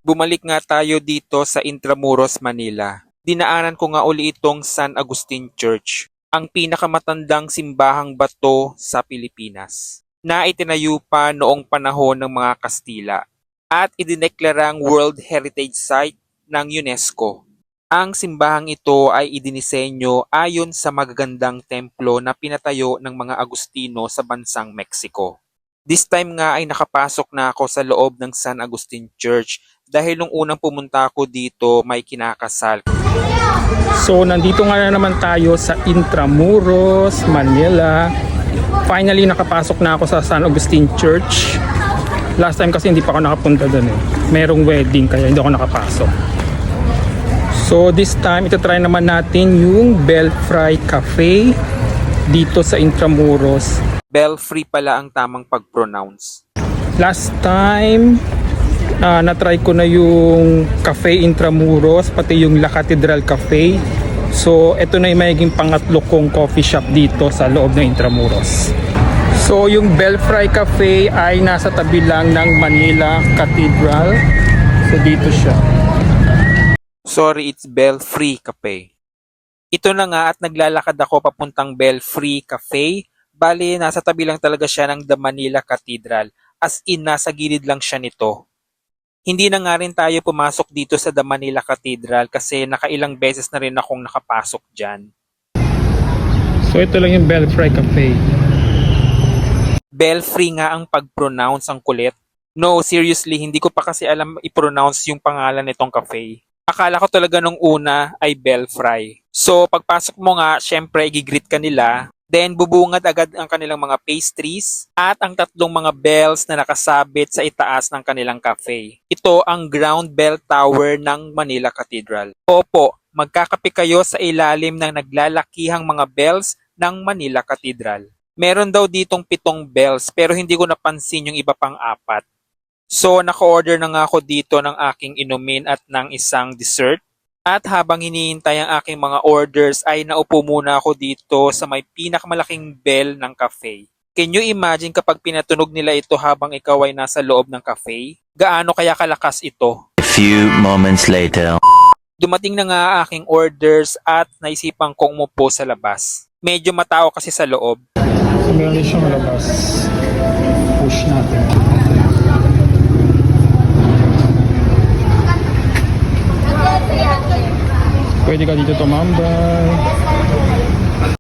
Bumalik nga tayo dito sa Intramuros, Manila. Dinaanan ko nga uli itong San Agustin Church, ang pinakamatandang simbahang bato sa Pilipinas, na itinayo pa noong panahon ng mga Kastila at idineklarang World Heritage Site ng UNESCO. Ang simbahang ito ay idinisenyo ayon sa magagandang templo na pinatayo ng mga Agustino sa bansang Mexico. This time nga ay nakapasok na ako sa loob ng San Agustin Church dahil nung unang pumunta ako dito may kinakasal. So nandito nga na naman tayo sa Intramuros, Manila. Finally nakapasok na ako sa San Agustin Church. Last time kasi hindi pa ako nakapunta doon eh. Merong wedding kaya hindi ako nakapasok. So this time itatry naman natin yung Belfry Cafe dito sa Intramuros. Belfry pala ang tamang pag-pronounce. Last time na-try ko na yung Cafe Intramuros, pati yung La Catedral Cafe. So ito na yung magiging pangatlo kong coffee shop dito sa loob ng Intramuros. So yung Belfry Cafe ay nasa tabi lang ng Manila Cathedral. So dito siya. Sorry, it's Belfry Cafe. Ito na nga at naglalakad ako papuntang Belfry Cafe. Bali, nasa tabi lang talaga siya ng The Manila Cathedral. As in, nasa gilid lang siya nito. Hindi na nga rin tayo pumasok dito sa The Manila Cathedral kasi nakailang beses na rin akong nakapasok dyan. So ito lang yung Belfry Cafe. Belfry nga ang pag-pronounce, ang kulit. No, seriously, hindi ko pa kasi alam i-pronounce yung pangalan nitong cafe. Akala ko talaga nung una ay Belfry. So pagpasok mo nga, syempre i-greet ka nila. Then bubungad agad ang kanilang mga pastries at ang tatlong mga bells na nakasabit sa itaas ng kanilang cafe. Ito ang ground bell tower ng Manila Cathedral. Opo, magkakape kayo sa ilalim ng naglalakihang mga bells ng Manila Cathedral. Meron daw ditong 7 bells pero hindi ko napansin yung iba pang 4. So naka-order na nga ako dito ng aking inumin at ng isang dessert. At habang hinihintay ang aking mga orders ay naupo muna ako dito sa may pinakamalaking bell ng cafe. Can you imagine kapag pinatunog nila ito habang ikaw ay nasa loob ng cafe? Gaano kaya kalakas ito? A few moments later. Dumating na nga ang aking orders at naisipan kong umupo sa labas. Medyo matao kasi sa loob. So meron siyang labas. Push natin. Pwede ka dito tumambay.